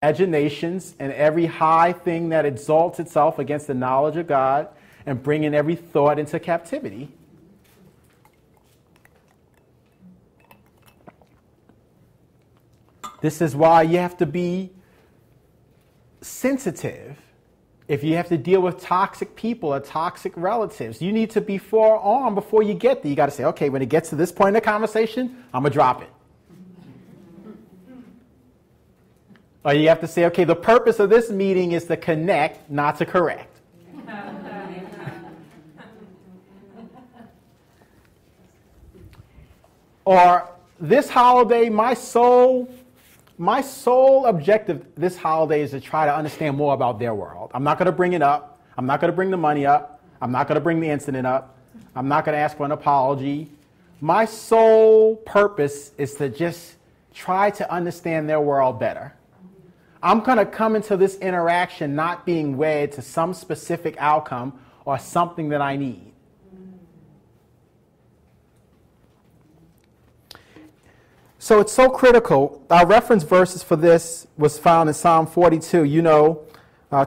imaginations and every high thing that exalts itself against the knowledge of God, and bringing every thought into captivity. This is why you have to be sensitive. If you have to deal with toxic people or toxic relatives, you need to be forearmed before you get there. You got to say, okay, when it gets to this point in the conversation, I'm going to drop it. Or you have to say, okay, the purpose of this meeting is to connect, not to correct. Or this holiday, my sole objective this holiday is to try to understand more about their world. I'm not going to bring it up. I'm not going to bring the money up. I'm not going to bring the incident up. I'm not going to ask for an apology. My sole purpose is to just try to understand their world better. I'm going to come into this interaction not being wed to some specific outcome or something that I need. So it's so critical. Our reference verses for this was found in Psalm 42. You know,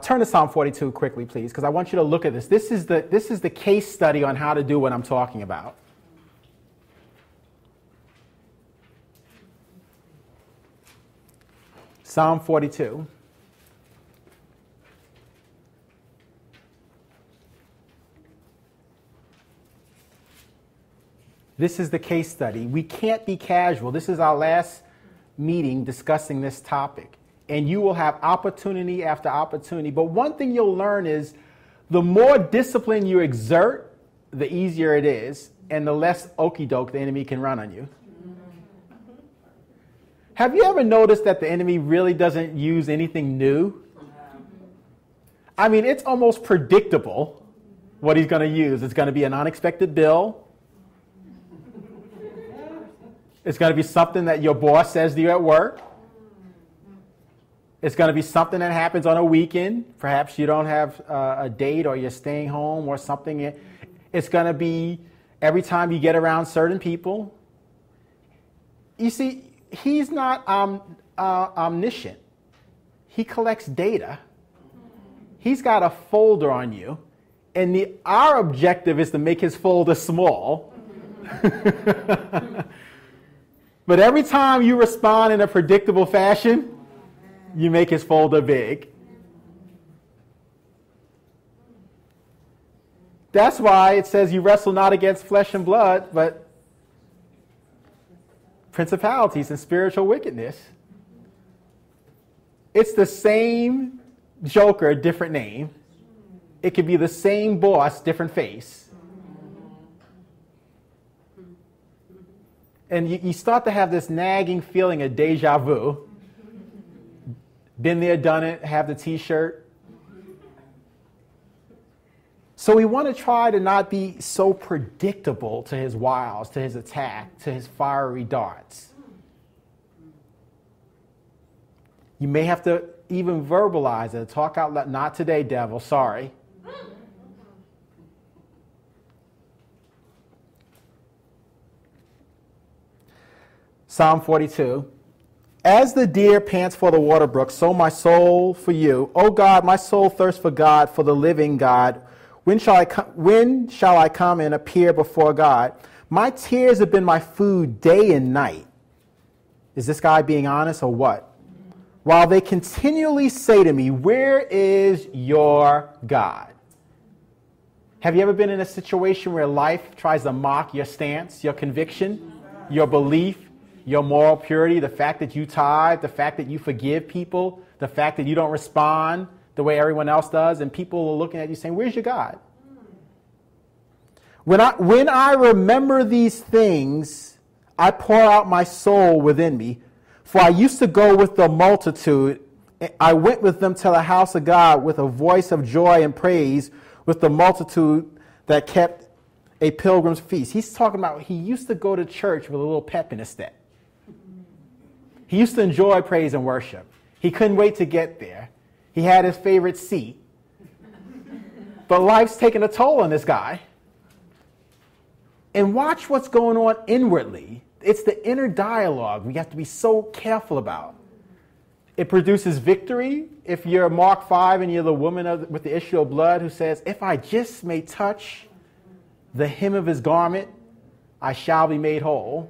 turn to Psalm 42 quickly, please, because I want you to look at this. This is the case study on how to do what I'm talking about. Psalm 42. This is the case study. We can't be casual. This is our last meeting discussing this topic. And you will have opportunity after opportunity. But one thing you'll learn is the more discipline you exert, the easier it is, and the less okey doke the enemy can run on you. Have you ever noticed that the enemy really doesn't use anything new? I mean, it's almost predictable what he's going to use. It's going to be an unexpected bill. It's going to be something that your boss says to you at work. It's going to be something that happens on a weekend. Perhaps you don't have a date or you're staying home or something. It's going to be every time you get around certain people. You see, he's not omniscient. He collects data. He's got a folder on you. And our objective is to make his folder small. But every time you respond in a predictable fashion, you make his folder big. That's why it says you wrestle not against flesh and blood, but principalities and spiritual wickedness. It's the same joker, different name. It could be the same boss, different face. And you start to have this nagging feeling of deja vu. Been there, done it, have the t-shirt. So we want to try to not be so predictable to his wiles, to his attack, to his fiery darts. You may have to even verbalize it, talk out loud. Not today, devil, sorry. Psalm 42. As the deer pants for the water brook, so my soul for you. O God, my soul thirsts for God, for the living God. When shall I come and appear before God? My tears have been my food day and night. Is this guy being honest or what? While they continually say to me, where is your God? Have you ever been in a situation where life tries to mock your stance, your conviction, your belief, your moral purity, the fact that you tithe, the fact that you forgive people, the fact that you don't respond the way everyone else does, and people are looking at you saying, where's your God? When I remember these things, I pour out my soul within me. For I used to go with the multitude. I went with them to the house of God with a voice of joy and praise, with the multitude that kept a pilgrim's feast. He's talking about he used to go to church with a little pep in his step. He used to enjoy praise and worship. He couldn't wait to get there. He had his favorite seat. But life's taken a toll on this guy. And watch what's going on inwardly. It's the inner dialogue we have to be so careful about. It produces victory. If you're Mark 5 and you're the woman with the issue of blood who says, if I just may touch the hem of his garment, I shall be made whole.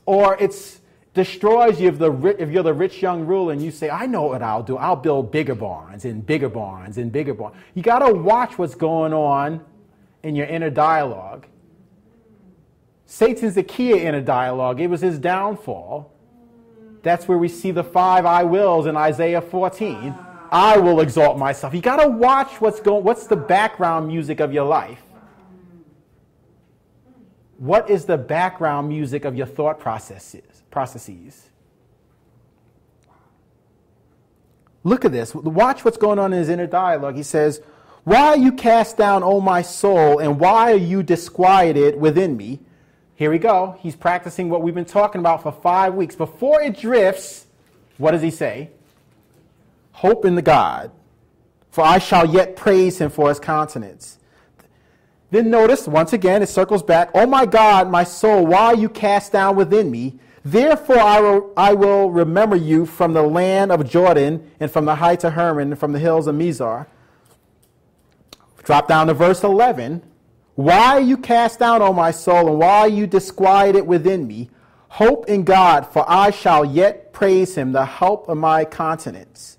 Or it destroys you if you're the rich young ruler and you say, I know what I'll do. I'll build bigger barns and bigger barns and bigger barns. You got to watch what's going on in your inner dialogue. Satan's the key to inner dialogue. It was his downfall. That's where we see the 5 I wills in Isaiah 14. I will exalt myself. You got to watch what's the background music of your life. What is the background music of your thought processes? Look at this. Watch what's going on in his inner dialogue. He says, why are you cast down, O my soul, and why are you disquieted within me? Here we go. He's practicing what we've been talking about for 5 weeks. Before it drifts, what does he say? Hope in the God, for I shall yet praise him for his countenance. Then notice, once again, it circles back. Oh my God, my soul, why are you cast down within me? Therefore I will remember you from the land of Jordan and from the heights of Hermon and from the hills of Mizar. Drop down to verse 11. Why are you cast down, O my soul, and why are you disquieted within me? Hope in God, for I shall yet praise him, the help of my countenance.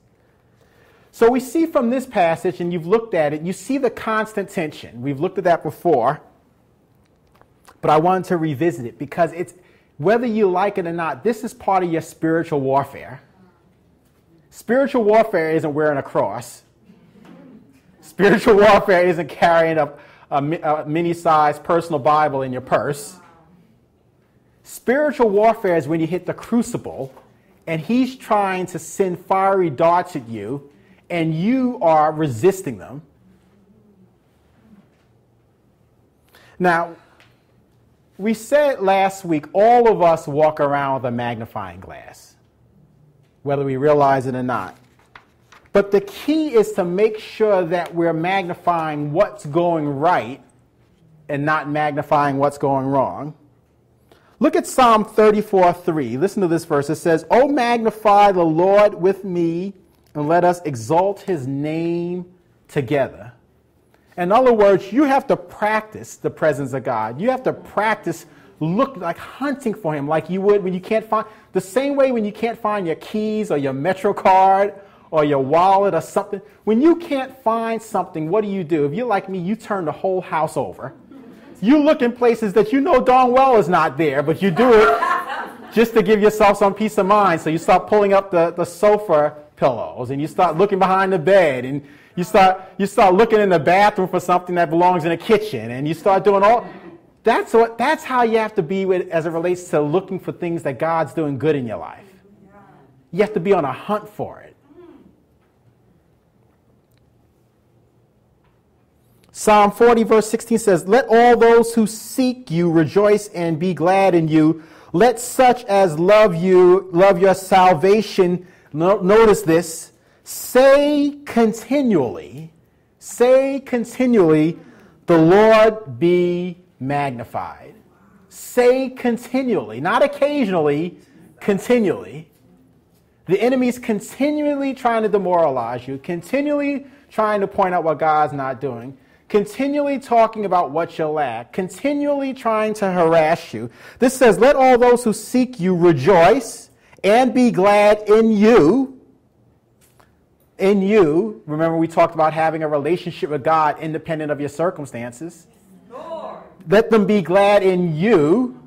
So we see from this passage, and you've looked at it, you see the constant tension. We've looked at that before, but I wanted to revisit it because it's, whether you like it or not, this is part of your spiritual warfare. Spiritual warfare isn't wearing a cross. Spiritual warfare isn't carrying a mini-sized personal Bible in your purse. Spiritual warfare is when you hit the crucible and he's trying to send fiery darts at you and you are resisting them. Now, we said last week, all of us walk around with a magnifying glass, whether we realize it or not. But the key is to make sure that we're magnifying what's going right and not magnifying what's going wrong. Look at Psalm 34:3. Listen to this verse. It says, "Oh, magnify the Lord with me, and let us exalt his name together." In other words, you have to practice the presence of God. You have to practice hunting for him like you would when you can't find, the same way when you can't find your keys or your Metro card or your wallet or something. When you can't find something, what do? If you're like me, you turn the whole house over. You look in places that you know darn well is not there, but you do it just to give yourself some peace of mind. So you start pulling up the sofa pillows, and you start looking behind the bed, and you start looking in the bathroom for something that belongs in the kitchen, and you start doing all. That's how you have to be as it relates to looking for things that God's doing good in your life. You have to be on a hunt for it. Psalm 40 verse 16 says, "Let all those who seek you rejoice and be glad in you. Let such as love you, love your salvation." Notice this. Say continually, the Lord be magnified. Say continually, not occasionally, continually. The enemy's continually trying to demoralize you, continually trying to point out what God's not doing, continually talking about what you lack, continually trying to harass you. This says, let all those who seek you rejoice and be glad in you. In you. Remember, we talked about having a relationship with God independent of your circumstances. Lord. Let them be glad in you.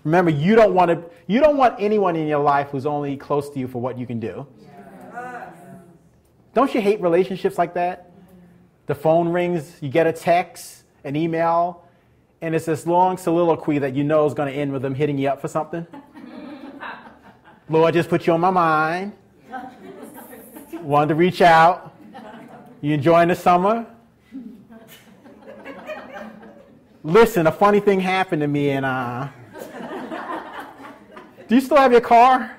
Remember, you don't want anyone in your life who's only close to you for what you can do. Yes. Don't you hate relationships like that? The phone rings, you get a text, an email, and it's this long soliloquy that you know is going to end with them hitting you up for something. Lord, just put you on my mind. Wanted to reach out. You enjoying the summer? Listen, a funny thing happened to me, and do you still have your car?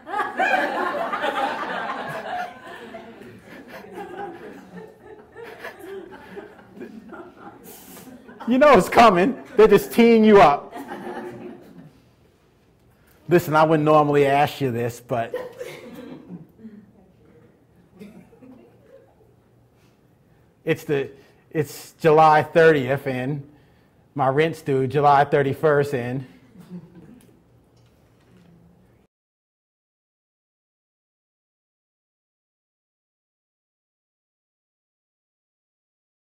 You know it's coming. They're just teeing you up. Listen, I wouldn't normally ask you this, but it's July 30th and my rent's due July 31st and